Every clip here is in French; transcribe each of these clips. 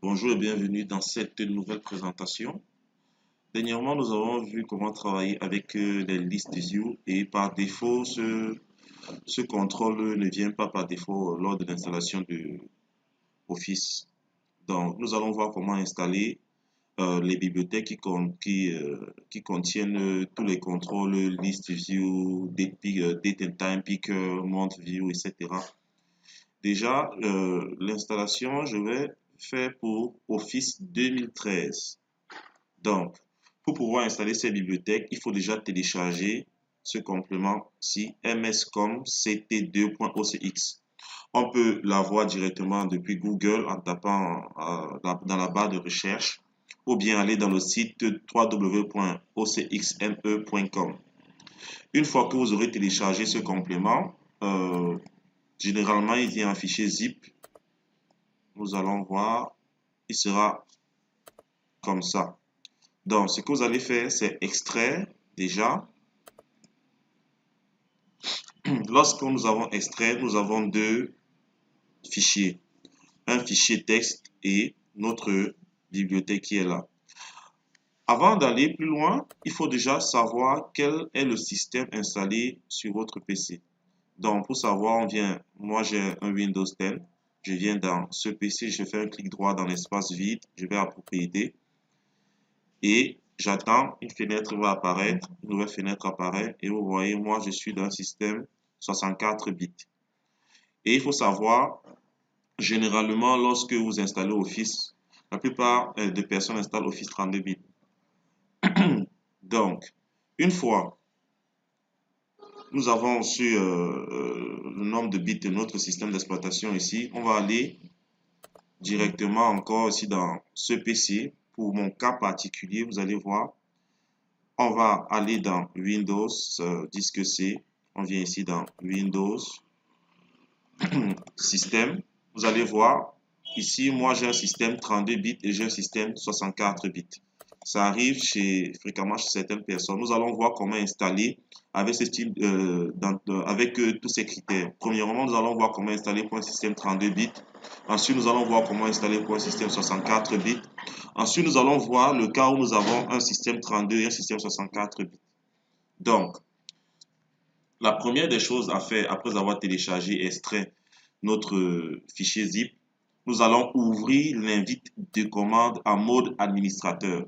Bonjour et bienvenue dans cette nouvelle présentation. Dernièrement, nous avons vu comment travailler avec les listes view et par défaut, ce contrôle ne vient pas par défaut lors de l'installation de Office. Donc, nous allons voir comment installer les bibliothèques qui contiennent tous les contrôles, list view, date and time picker, month view, etc. Déjà, l'installation, je vais faire pour Office 2013. Donc, pour pouvoir installer ces bibliothèques, il faut déjà télécharger ce complément-ci, mscom ct2.ocx. On peut l'avoir directement depuis Google en tapant dans la barre de recherche ou bien aller dans le site www.ocxme.com. Une fois que vous aurez téléchargé ce complément, généralement il vient en fichier zip. Nous allons voir, il sera comme ça. Donc, ce que vous allez faire, c'est extraire déjà. Lorsque nous avons extrait, nous avons deux fichiers. Un fichier texte et notre bibliothèque qui est là. Avant d'aller plus loin, il faut déjà savoir quel est le système installé sur votre PC. Donc, pour savoir, moi j'ai un Windows 10. Je viens dans ce PC, je fais un clic droit dans l'espace vide, je vais à propriété et j'attends, une fenêtre va apparaître, une nouvelle fenêtre apparaît et vous voyez, moi je suis dans un système 64 bits. Et il faut savoir, généralement, lorsque vous installez Office, la plupart des personnes installent Office 32 bits. Donc, une fois nous avons su le nombre de bits de notre système d'exploitation ici, on va aller directement encore ici dans ce PC. Pour mon cas particulier, vous allez voir, on va aller dans Windows, disque C. On vient ici dans Windows, système. Vous allez voir, ici, moi j'ai un système 32 bits et j'ai un système 64 bits. Ça arrive fréquemment chez certaines personnes. Nous allons voir comment installer avec ce type, avec tous ces critères. Premièrement, nous allons voir comment installer pour un système 32 bits. Ensuite, nous allons voir comment installer pour un système 64 bits. Ensuite, nous allons voir le cas où nous avons un système 32 et un système 64 bits. Donc, la première des choses à faire après avoir téléchargé et extrait notre fichier zip, nous allons ouvrir l'invite de commande en mode administrateur.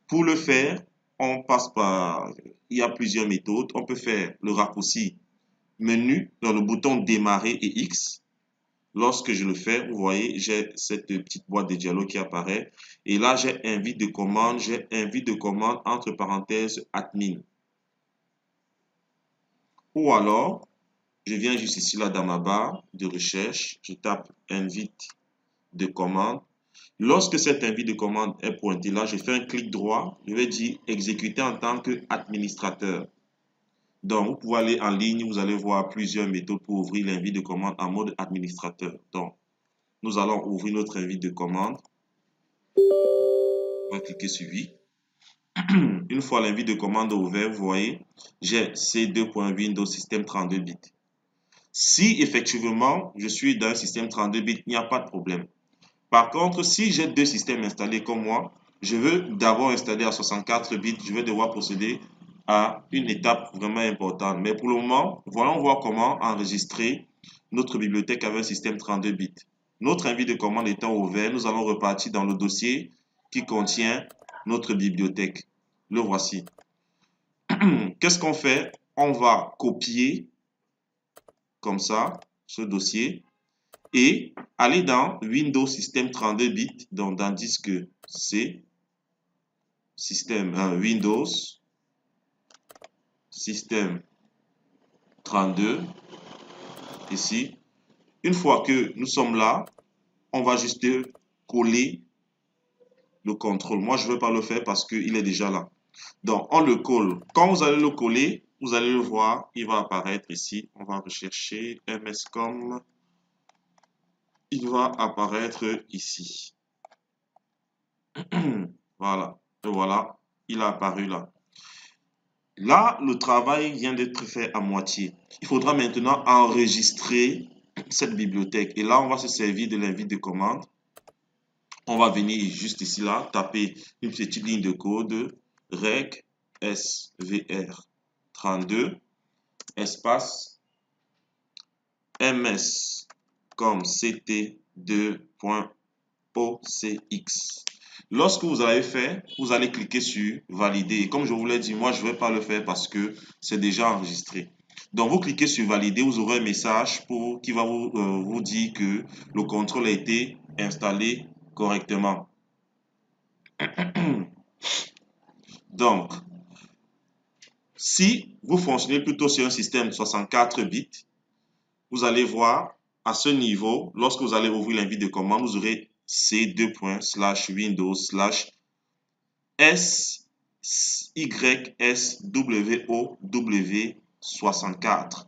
Pour le faire, il y a plusieurs méthodes. On peut faire le raccourci menu dans le bouton démarrer et X. Lorsque je le fais, vous voyez, j'ai cette petite boîte de dialogue qui apparaît. Et là, j'ai invite de commande entre parenthèses admin. Ou alors, je viens juste ici là dans ma barre de recherche, je tape invite de commande. Lorsque cette invite de commande est pointée là, je fais un clic droit, je vais dire exécuter en tant qu'administrateur. Donc, vous pouvez aller en ligne, vous allez voir plusieurs méthodes pour ouvrir l'invite de commande en mode administrateur. Donc, nous allons ouvrir notre invite de commande. On va cliquer sur oui. Une fois l'invite de commande ouvert, vous voyez, j'ai C2.Windows système 32 bits. Si effectivement je suis dans un système 32 bits, il n'y a pas de problème. Par contre, si j'ai deux systèmes installés comme moi, je veux d'abord installer à 64 bits, je vais devoir procéder à une étape vraiment importante. Mais pour le moment, voyons voir comment enregistrer notre bibliothèque avec un système 32 bits. Notre invite de commande étant ouvert, nous allons repartir dans le dossier qui contient notre bibliothèque. Le voici. Qu'est-ce qu'on fait? On va copier comme ça ce dossier et aller dans Windows Système 32 bits, donc dans disque C, système Windows, système 32, ici. Une fois que nous sommes là, on va juste coller le contrôle. Moi, je ne veux pas le faire parce qu'il est déjà là. Donc, on le colle. Quand vous allez le coller, vous allez le voir, il va apparaître ici. On va rechercher mscom. Il va apparaître ici. Voilà. Et voilà, il a apparu là. Là, le travail vient d'être fait à moitié. Il faudra maintenant enregistrer cette bibliothèque. Et là, on va se servir de l'invite de commande. On va venir juste ici, là, taper une petite ligne de code reg svr32 espace ms comme ct2.ocx. Lorsque vous avez fait, vous allez cliquer sur valider. Et comme je vous l'ai dit, moi je ne vais pas le faire parce que c'est déjà enregistré. Donc vous cliquez sur valider, vous aurez un message qui va vous dire que le contrôle a été installé correctement. Donc, si vous fonctionnez plutôt sur un système 64 bits, vous allez voir à ce niveau, lorsque vous allez ouvrir l'invite de commande, vous aurez c:/windows/SYSWOW64.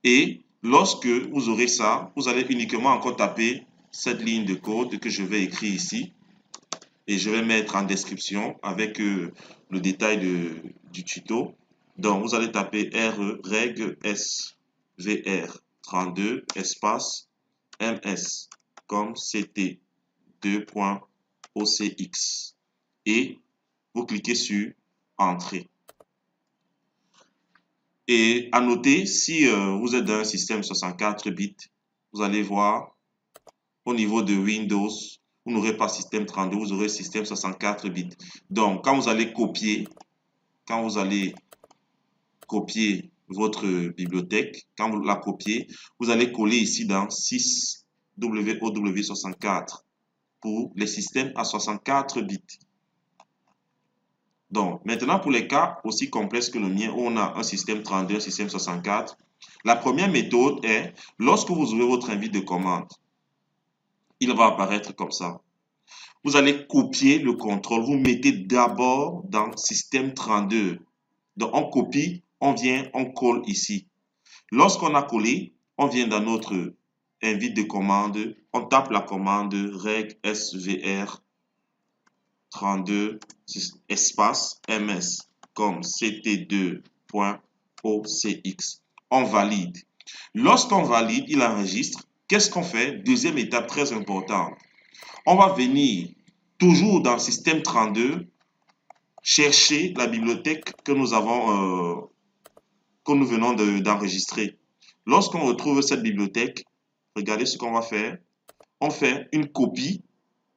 Et lorsque vous aurez ça, vous allez uniquement encore taper cette ligne de code que je vais écrire ici. Et je vais mettre en description avec le détail du tuto. Donc, vous allez taper reg svr32 espace ms comme ct2.ocx et vous cliquez sur entrée. Et à noter, si vous êtes dans un système 64 bits, vous allez voir au niveau de Windows, vous n'aurez pas système 32, vous aurez système 64 bits. Donc, quand vous allez copier votre bibliothèque, quand vous la copiez, vous allez coller ici dans 6WOW64 pour les systèmes à 64 bits. Donc, maintenant pour les cas aussi complexes que le mien, où on a un système 32, un système 64, la première méthode est, lorsque vous ouvrez votre invite de commande, il va apparaître comme ça. Vous allez copier le contrôle, vous mettez d'abord dans système 32. Donc on copie, on vient, on colle ici. Lorsqu'on a collé, on vient dans notre invite de commande, on tape la commande reg svr32 espace ms comme ct2.ocx. On valide. Lorsqu'on valide, il enregistre. Qu'est-ce qu'on fait? Deuxième étape très importante. On va venir toujours dans le système 32 chercher la bibliothèque que nous venons d'enregistrer. Lorsqu'on retrouve cette bibliothèque, regardez ce qu'on va faire. On fait une copie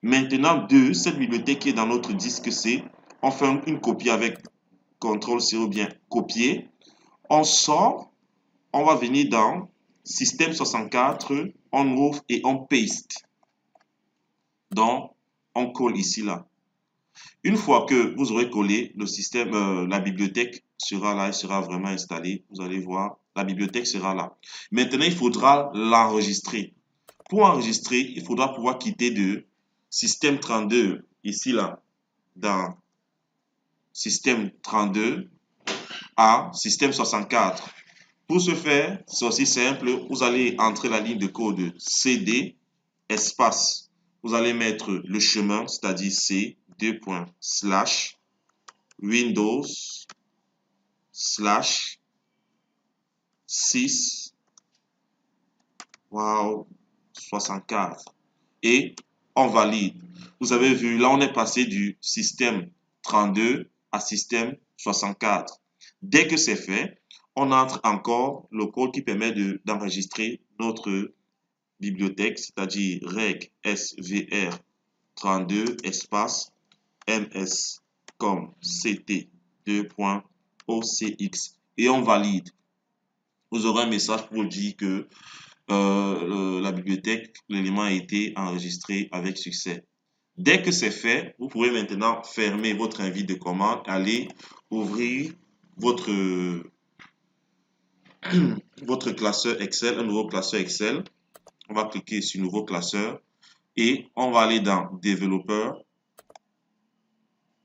maintenant de cette bibliothèque qui est dans notre disque C. On fait une copie avec CTRL-C ou bien copier. On sort, on va venir dans système 64, on ouvre et on paste. Donc, on colle ici, là. Une fois que vous aurez collé, le système, la bibliothèque sera là, elle sera vraiment installée. Vous allez voir, la bibliothèque sera là. Maintenant, il faudra l'enregistrer. Pour enregistrer, il faudra pouvoir quitter de système 32, ici, là, dans système 32 à système 64. Pour ce faire, c'est aussi simple. Vous allez entrer la ligne de code CD, espace. Vous allez mettre le chemin, c'est-à-dire C, Windows /6 64 et on valide. Vous avez vu, là on est passé du système 32 à système 64. Dès que c'est fait, on entre encore le code qui permet d'enregistrer notre bibliothèque, c'est-à-dire reg svr32 espace ms comme ct2.ocx et on valide. Vous aurez un message pour dire que la bibliothèque, l'élément a été enregistré avec succès. Dès que c'est fait, vous pouvez maintenant fermer votre invite de commande, aller ouvrir votre classeur Excel, un nouveau classeur Excel. On va cliquer sur nouveau classeur et on va aller dans développeur.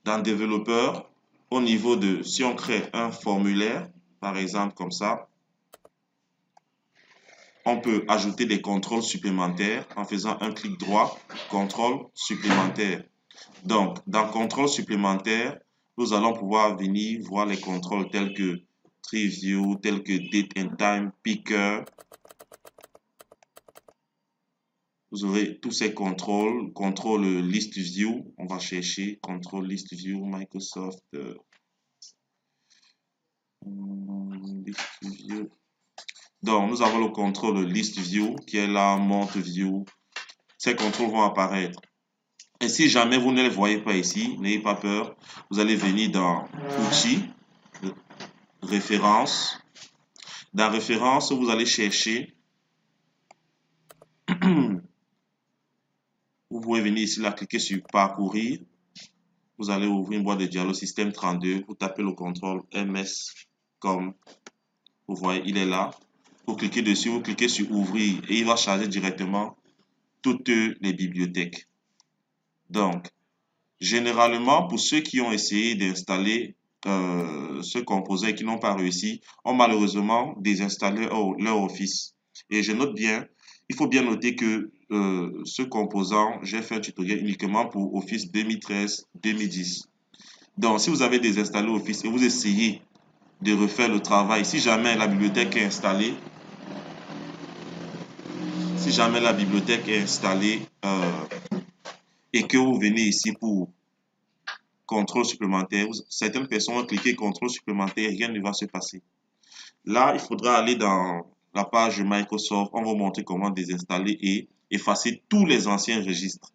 Dans développeur, au niveau de, si on crée un formulaire, par exemple comme ça, on peut ajouter des contrôles supplémentaires en faisant un clic droit, contrôle supplémentaire. Donc, dans contrôle supplémentaire, nous allons pouvoir venir voir les contrôles tels que tree view, tels que date and time, picker, Vous aurez tous ces contrôles, contrôle list view. On va chercher contrôle list view Microsoft list view. Donc, nous avons le contrôle list view qui est là, monte view. Ces contrôles vont apparaître. Et si jamais vous ne les voyez pas ici, n'ayez pas peur. Vous allez venir dans outils, références. Dans références, vous allez chercher. Vous pouvez venir ici, là, cliquer sur parcourir. Vous allez ouvrir une boîte de dialogue système 32. Vous tapez le contrôle MS comme vous voyez, il est là. Vous cliquez dessus, vous cliquez sur ouvrir et il va charger directement toutes les bibliothèques. Donc, généralement, pour ceux qui ont essayé d'installer ce composant et qui n'ont pas réussi, ont malheureusement désinstallé leur Office. Et je note bien, il faut bien noter que ce composant, j'ai fait un tutoriel uniquement pour Office 2013-2010. Donc, si vous avez désinstallé Office et vous essayez de refaire le travail, si jamais la bibliothèque est installée, et que vous venez ici pour contrôle supplémentaire, certaines personnes vont cliquer contrôle supplémentaire, rien ne va se passer. Là, il faudra aller dans la page Microsoft, on va vous montrer comment désinstaller et effacer tous les anciens registres.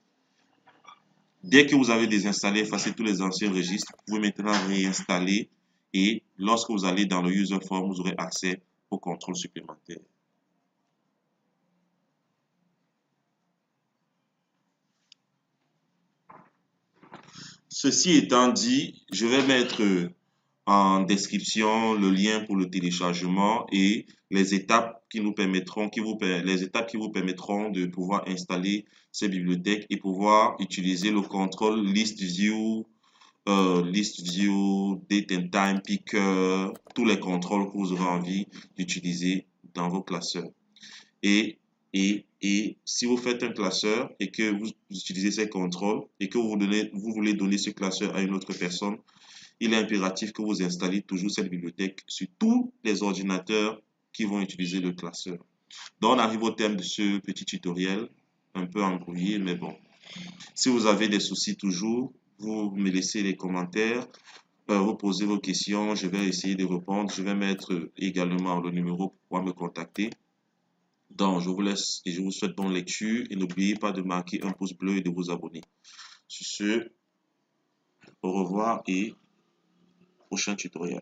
Dès que vous avez désinstallé, effacé tous les anciens registres, vous pouvez maintenant réinstaller et lorsque vous allez dans le user form, vous aurez accès au contrôle supplémentaire. Ceci étant dit, je vais mettre en description le lien pour le téléchargement et les étapes qui nous permettront, de pouvoir installer ces bibliothèques et pouvoir utiliser le contrôle list view, date and time picker, tous les contrôles que vous aurez envie d'utiliser dans vos classeurs. Et si vous faites un classeur et que vous utilisez ces contrôles et que vous voulez donner ce classeur à une autre personne, il est impératif que vous installiez toujours cette bibliothèque sur tous les ordinateurs qui vont utiliser le classeur. Donc, on arrive au terme de ce petit tutoriel, un peu embrouillé, mais bon. Si vous avez des soucis toujours, vous me laissez les commentaires, vous posez vos questions, je vais essayer de répondre. Je vais mettre également le numéro pour pouvoir me contacter. Donc, je vous laisse et je vous souhaite bonne lecture et n'oubliez pas de marquer un pouce bleu et de vous abonner. Sur ce, au revoir et prochain tutoriel.